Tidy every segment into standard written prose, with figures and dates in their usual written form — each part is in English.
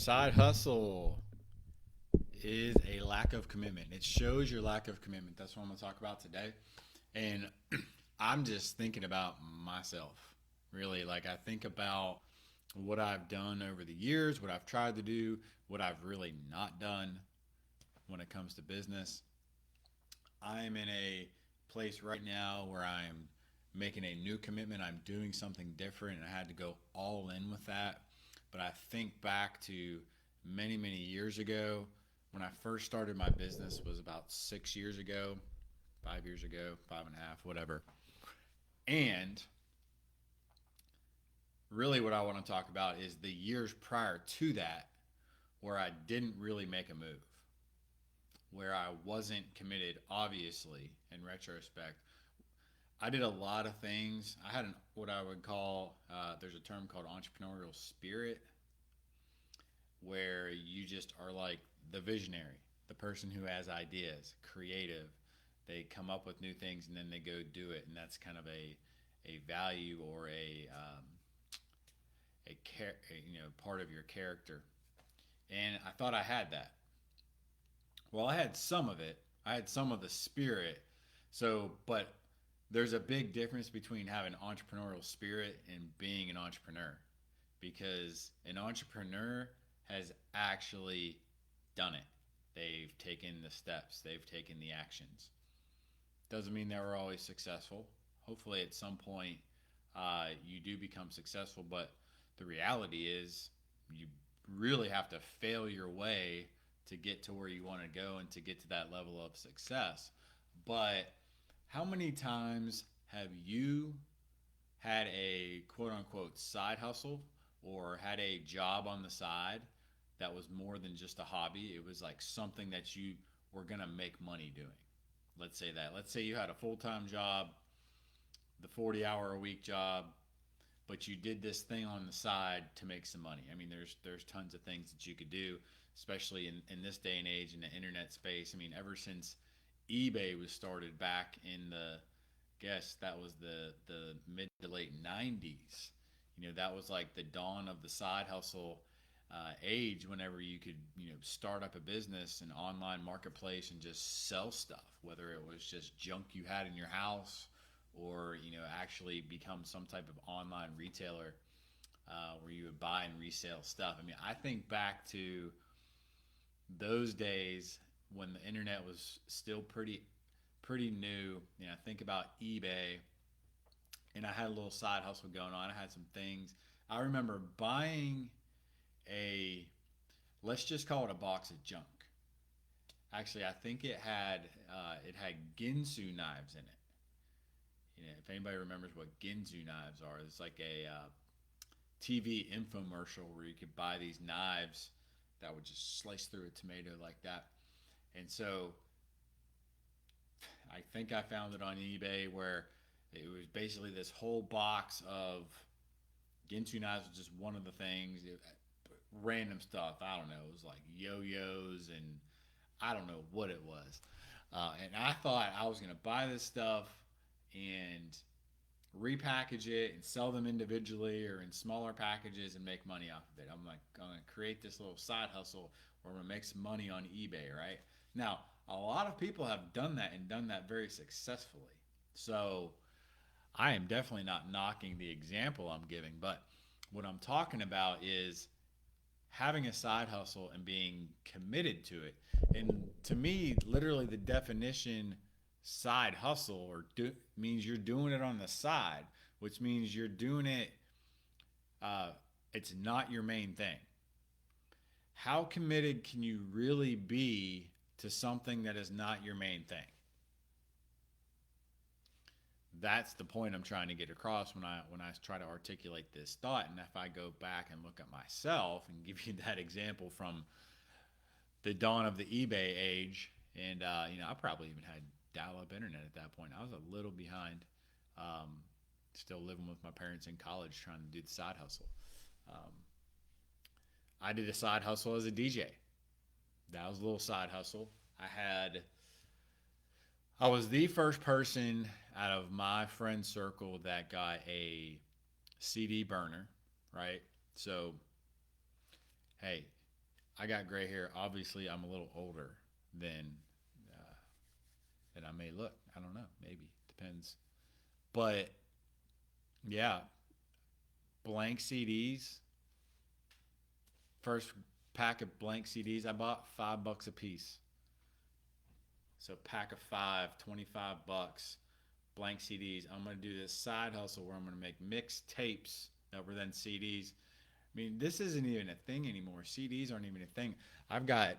side hustle is a lack of commitment. It shows your lack of commitment. That's what I'm going to talk about today. And I'm just thinking about myself, really. Like, I think about what I've done over the years, what I've tried to do, what I've really not done when it comes to business. I'm in a place right now where I'm making a new commitment. I'm doing something different, and I had to go all in with that. But I think back to many, many years ago when I first started my business was about 6 years ago, 5 years ago, five and a half, whatever. And really, what I want to talk about is the years prior to that where I didn't really make a move, where I wasn't committed, obviously, in retrospect. I did a lot of things. I had what I would call, there's a term called entrepreneurial spirit, where you just are like the visionary, the person who has ideas, creative. They come up with new things and then they go do it, and that's kind of a value or a part of your character. And I thought I had that. Well, I had some of it. I had some of the spirit. So, but there's a big difference between having entrepreneurial spirit and being an entrepreneur, because an entrepreneur has actually done it. They've taken the steps, they've taken the actions. Doesn't mean they were always successful. Hopefully, at some point, you do become successful, but the reality is you really have to fail your way to get to where you want to go and to get to that level of success. But how many times have you had a quote unquote side hustle or had a job on the side that was more than just a hobby? It was like something that you were going to make money doing. Let's say that. Let's say you had a full time job, the 40-hour a week job, but you did this thing on the side to make some money. I mean, there's tons of things that you could do, especially in this day and age in the internet space. I mean, ever since eBay was started back in the guess that was the mid to late 90s. That was like the dawn of the side hustle age, whenever you could start up a business, an online marketplace, and just sell stuff, whether it was just junk you had in your house or actually become some type of online retailer where you would buy and resell stuff. I mean, I think back to those days when the internet was still pretty new. I think about eBay, and I had a little side hustle going on. I had some things. I remember buying a, let's just call it a box of junk. Actually, I think it had Ginsu knives in it. If anybody remembers what Ginsu knives are, it's like a TV infomercial where you could buy these knives that would just slice through a tomato like that. And so I think I found it on eBay, where it was basically this whole box of Ginsu knives was just one of the things. Random stuff. I don't know. It was like yo-yos and I don't know what it was. And I thought I was going to buy this stuff and repackage it and sell them individually or in smaller packages and make money off of it. I'm like, I'm going to create this little side hustle where I'm going to make some money on eBay, right? Now, a lot of people have done that and done that very successfully. So I am definitely not knocking the example I'm giving, but what I'm talking about is having a side hustle and being committed to it. And to me, literally, the definition side hustle means you're doing it on the side, which means you're doing it. Uh, it's not your main thing. How committed can you really be to something that is not your main thing? That's the point I'm trying to get across when I try to articulate this thought. And if I go back and look at myself and give you that example from the dawn of the eBay age, and I probably even had dial-up internet at that point. I was a little behind, um, still living with my parents in college, trying to do the side hustle. Um, I did a side hustle as a DJ. That was a little side hustle. I was the first person out of my friend circle that got a CD burner, right? So, hey, I got gray hair. Obviously, I'm a little older than than I may look. I don't know. Maybe depends. But yeah, blank CDs. First pack of blank CDs I bought $5 a piece. So pack of five, 25 bucks, blank CDs. I'm gonna do this side hustle where I'm gonna make mixed tapes that were then CDs. I mean, this isn't even a thing anymore. CDs aren't even a thing. I've got,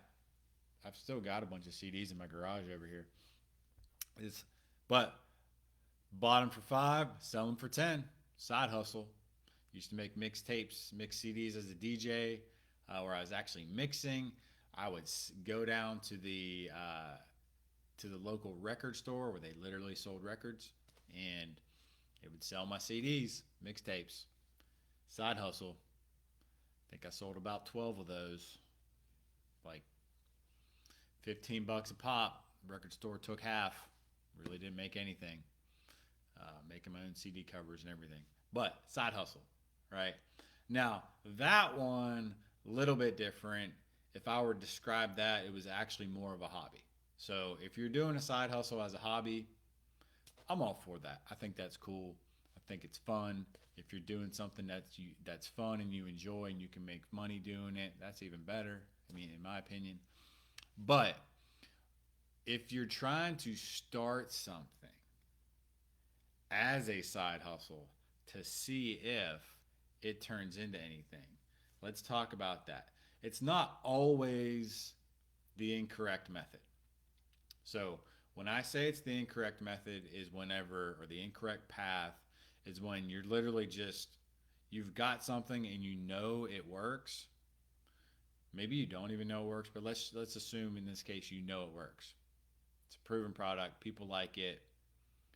I've still got a bunch of CDs in my garage over here. It's, but bought them for five, sell them for 10. Side hustle. Used to make mixed tapes, mix CDs as a DJ, where I was actually mixing. I would go down to the local record store where they literally sold records, and it would sell my CDs, mixtapes. Side hustle. I think I sold about 12 of those, like $15 a pop. Record store took half. Really didn't make anything. Making my own CD covers and everything. But side hustle, right? Now, that one, a little bit different. If I were to describe that, it was actually more of a hobby. So if you're doing a side hustle as a hobby, I'm all for that. I think that's cool. I think it's fun. If you're doing something that's fun and you enjoy and you can make money doing it, that's even better. I mean, in my opinion. But if you're trying to start something as a side hustle to see if it turns into anything, let's talk about that. It's not always the incorrect method. So when I say it's the incorrect method is whenever, or the incorrect path is when you're literally just, you've got something and you know it works. Maybe you don't even know it works, but let's assume in this case you know it works. It's a proven product. People like it.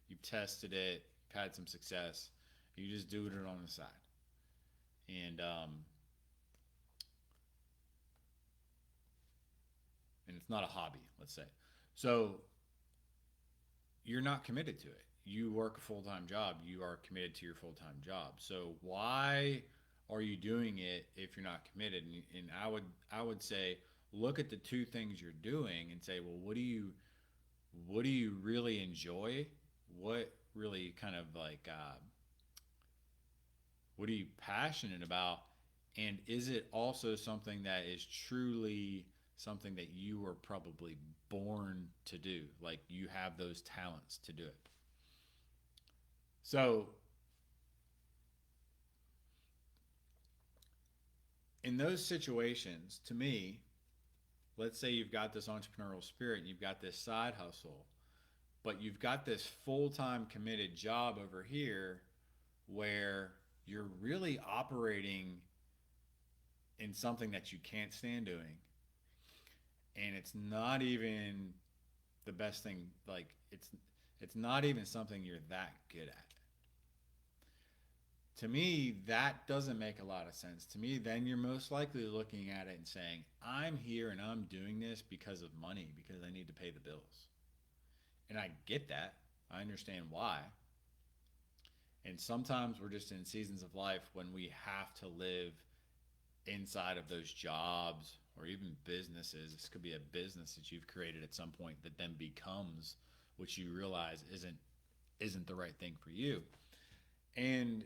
You've tested it. You've had some success. You just do it on the side, and and it's not a hobby. Let's say. So you're not committed to it. You work a full time job. You are committed to your full time job. So why are you doing it if you're not committed? And I would say look at the two things you're doing and say, well, what do you really enjoy? What really kind of like what are you passionate about? And is it also something that is truly something that you were probably born to do? Like you have those talents to do it. So, in those situations, to me, let's say you've got this entrepreneurial spirit, you've got this side hustle, but you've got this full time committed job over here where you're really operating in something that you can't stand doing. And it's not even the best thing, like, it's not even something you're that good at. To me, that doesn't make a lot of sense. To me, then you're most likely looking at it and saying, I'm here and I'm doing this because of money, because I need to pay the bills. And I get that. I understand why. And sometimes we're just in seasons of life when we have to live inside of those jobs or even businesses. This could be a business that you've created at some point that then becomes what you realize isn't the right thing for you. And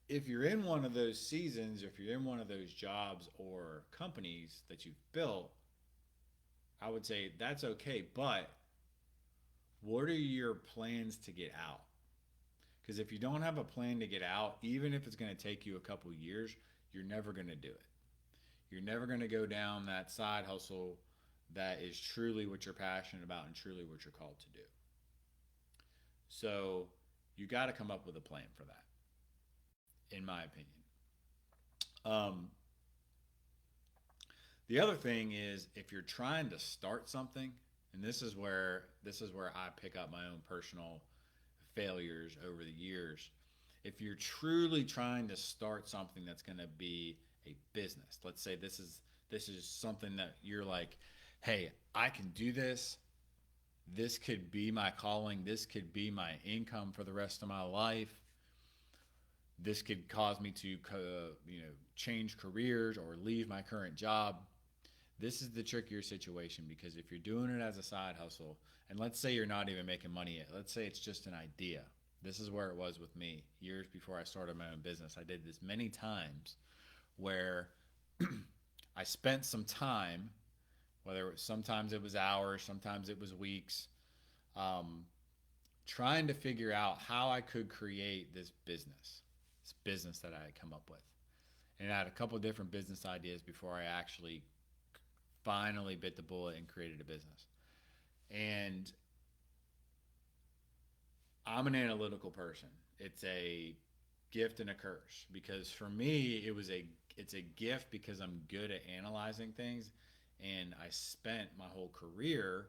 if you're in one of those seasons, or if you're in one of those jobs or companies that you've built, I would say that's okay. But what are your plans to get out? Because if you don't have a plan to get out, even if it's going to take you a couple years, you're never going to do it. You're never going to go down that side hustle that is truly what you're passionate about and truly what you're called to do. So you got to come up with a plan for that, in my opinion. Um, the other thing is if you're trying to start something, and this is where I pick up my own personal failures over the years. If you're truly trying to start something that's going to be a business, let's say this is something that you're like, hey, I can do this. This could be my calling. This could be my income for the rest of my life. This could cause me to, change careers or leave my current job. This is the trickier situation because if you're doing it as a side hustle, and let's say you're not even making money yet, let's say it's just an idea. This is where it was with me years before I started my own business. I did this many times where I spent some time, whether it was, sometimes it was hours, sometimes it was weeks, um, trying to figure out how I could create this business that I had come up with. And I had a couple of different business ideas before I actually finally bit the bullet and created a business. And I'm an analytical person. It's a gift and a curse because for me it's a gift because I'm good at analyzing things, and I spent my whole career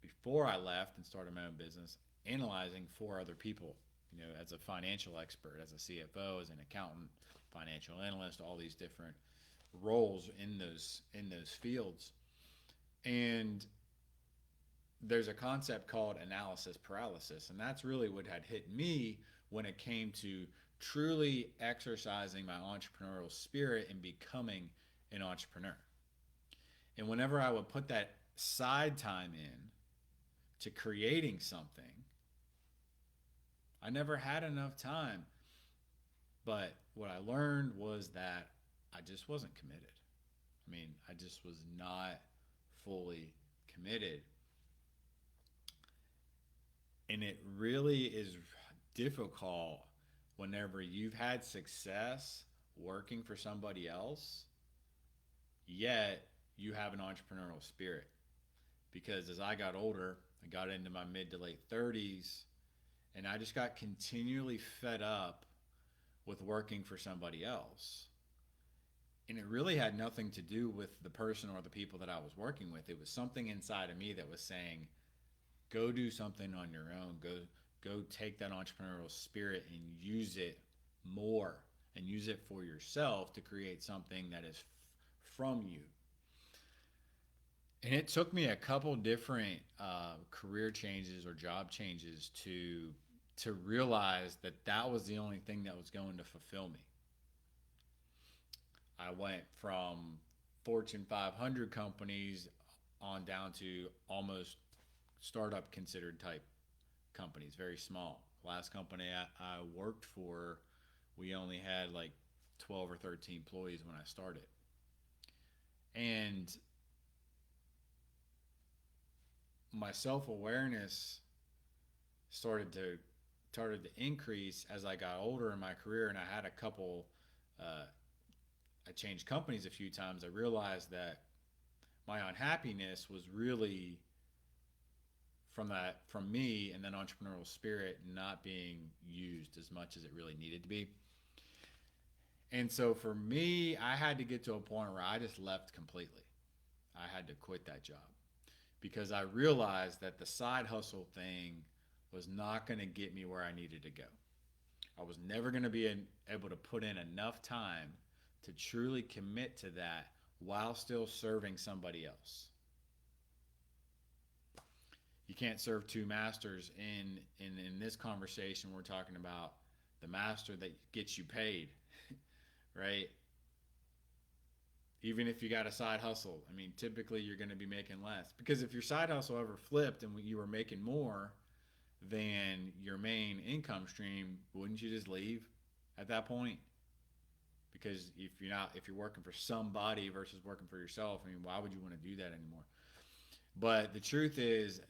before I left and started my own business analyzing for other people, as a financial expert, as a CFO, as an accountant, financial analyst, all these different roles in those fields. And there's a concept called analysis paralysis, and that's really what had hit me when it came to truly exercising my entrepreneurial spirit and becoming an entrepreneur. And whenever I would put that side time in to creating something, I never had enough time. But what I learned was that I just wasn't committed. I mean, I just was not fully committed. And it really is difficult whenever you've had success working for somebody else, yet you have an entrepreneurial spirit. Because as I got older, I got into my mid to late 30s, and I just got continually fed up with working for somebody else. And it really had nothing to do with the person or the people that I was working with. It was something inside of me that was saying, go do something on your own. Go take that entrepreneurial spirit and use it more and use it for yourself to create something that is from you. And it took me a couple different career changes or job changes to realize that that was the only thing that was going to fulfill me. I went from Fortune 500 companies on down to almost startup considered type companies, very small. Last company I worked for, we only had like 12 or 13 employees when I started. And my self-awareness started to increase as I got older in my career, and I had a couple. I changed companies a few times. I realized that my unhappiness was really from me and then entrepreneurial spirit not being used as much as it really needed to be. And so for me, I had to get to a point where I just left completely. I had to quit that job because I realized that the side hustle thing was not going to get me where I needed to go. I was never going to be able to put in enough time to truly commit to that while still serving somebody else. You can't serve two masters. In this conversation, we're talking about the master that gets you paid, right? Even if you got a side hustle, I mean, typically you're going to be making less because if your side hustle ever flipped and you were making more than your main income stream, wouldn't you just leave at that point? Because if you're working for somebody versus working for yourself, I mean, why would you want to do that anymore? But the truth is,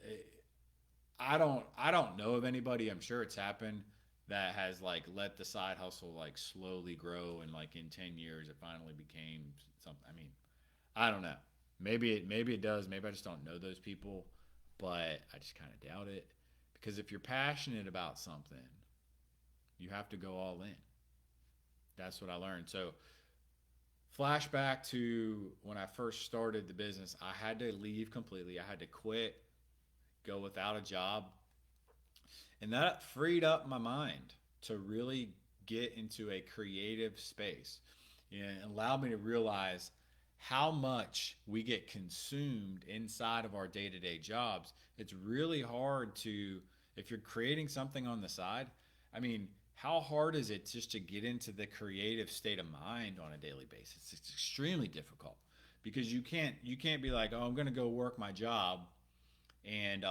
I don't know of anybody. I'm sure it's happened that has like let the side hustle like slowly grow and like in 10 years it finally became something. I mean, I don't know. Maybe it does. Maybe I just don't know those people, but I just kind of doubt it because if you're passionate about something, you have to go all in. That's what I learned. So flashback to when I first started the business, I had to leave completely. I had to quit, go without a job. And that freed up my mind to really get into a creative space. And it allowed me to realize how much we get consumed inside of our day-to-day jobs. It's really hard to, if you're creating something on the side, I mean, how hard is it just to get into the creative state of mind on a daily basis? It's extremely difficult because you can't be like, oh, I'm going to go work my job, and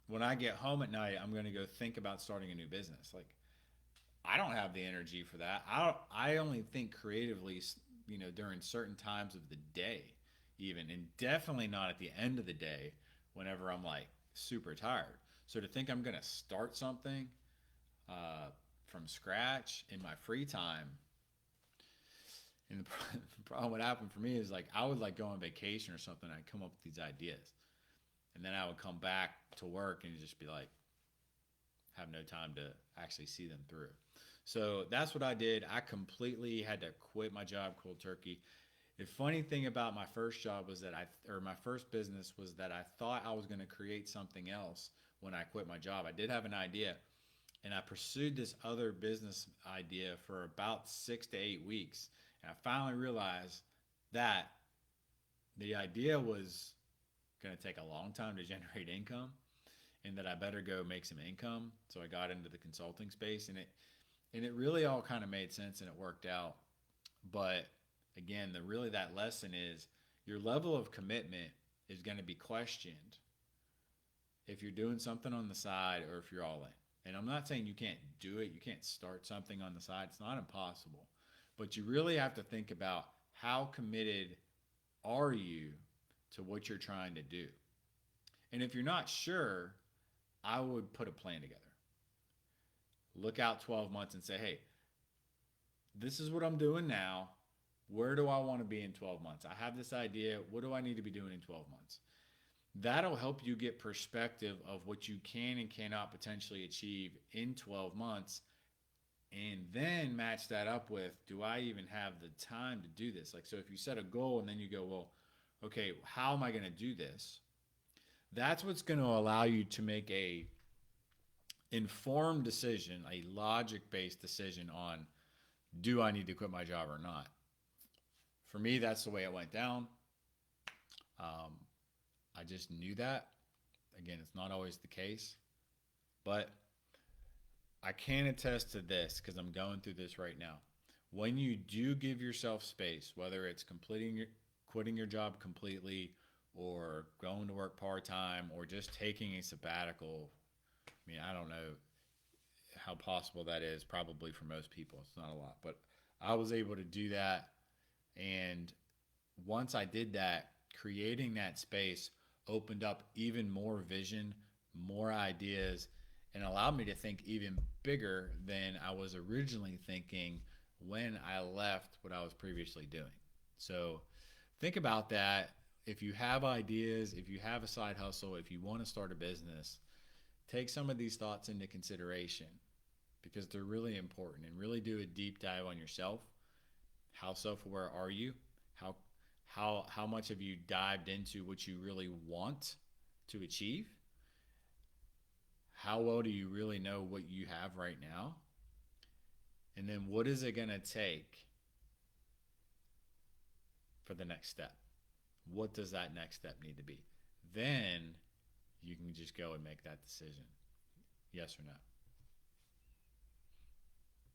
when I get home at night, I'm going to go think about starting a new business. Like, I don't have the energy for that. I only think creatively, during certain times of the day, even, and definitely not at the end of the day whenever I'm like super tired. So to think I'm going to start something uh, from scratch in my free time, and the problem what happened for me is like I would like go on vacation or something. I'd come up with these ideas, and then I would come back to work and just be like, have no time to actually see them through. So that's what I did. I completely had to quit my job cold turkey. The funny thing about my first job was that my first business was that I thought I was going to create something else when I quit my job. I did have an idea, and I pursued this other business idea for about 6 to 8 weeks. And I finally realized that the idea was going to take a long time to generate income, and that I better go make some income. So I got into the consulting space, and it really all kind of made sense and it worked out. But again, the really that lesson is your level of commitment is going to be questioned if you're doing something on the side or if you're all in. And I'm not saying you can't do it, you can't start something on the side. It's not impossible. But you really have to think about how committed are you to what you're trying to do. And if you're not sure, I would put a plan together. Look out 12 months and say, hey, this is what I'm doing now. Where do I want to be in 12 months? I have this idea. What do I need to be doing in 12 months? That'll help you get perspective of what you can and cannot potentially achieve in 12 months. And then match that up with, do I even have the time to do this? Like, so if you set a goal and then you go, well, okay, how am I going to do this? That's what's going to allow you to make a informed decision, a logic-based decision on, do I need to quit my job or not? For me, that's the way it went down. Um, I just knew that. Again, it's not always the case, but I can attest to this because I'm going through this right now. When you do give yourself space, whether it's quitting your job completely, or going to work part time, or just taking a sabbatical. I mean, I don't know how possible that is. Probably for most people, it's not a lot, but I was able to do that. And once I did that, creating that space opened up even more vision, more ideas, and allowed me to think even bigger than I was originally thinking when I left what I was previously doing. So think about that. If you have ideas, if you have a side hustle, if you want to start a business, take some of these thoughts into consideration because they're really important, and really do a deep dive on yourself. How self-aware are you? How much have you dived into what you really want to achieve? How well do you really know what you have right now? And then what is it going to take for the next step? What does that next step need to be? Then you can just go and make that decision. Yes or no?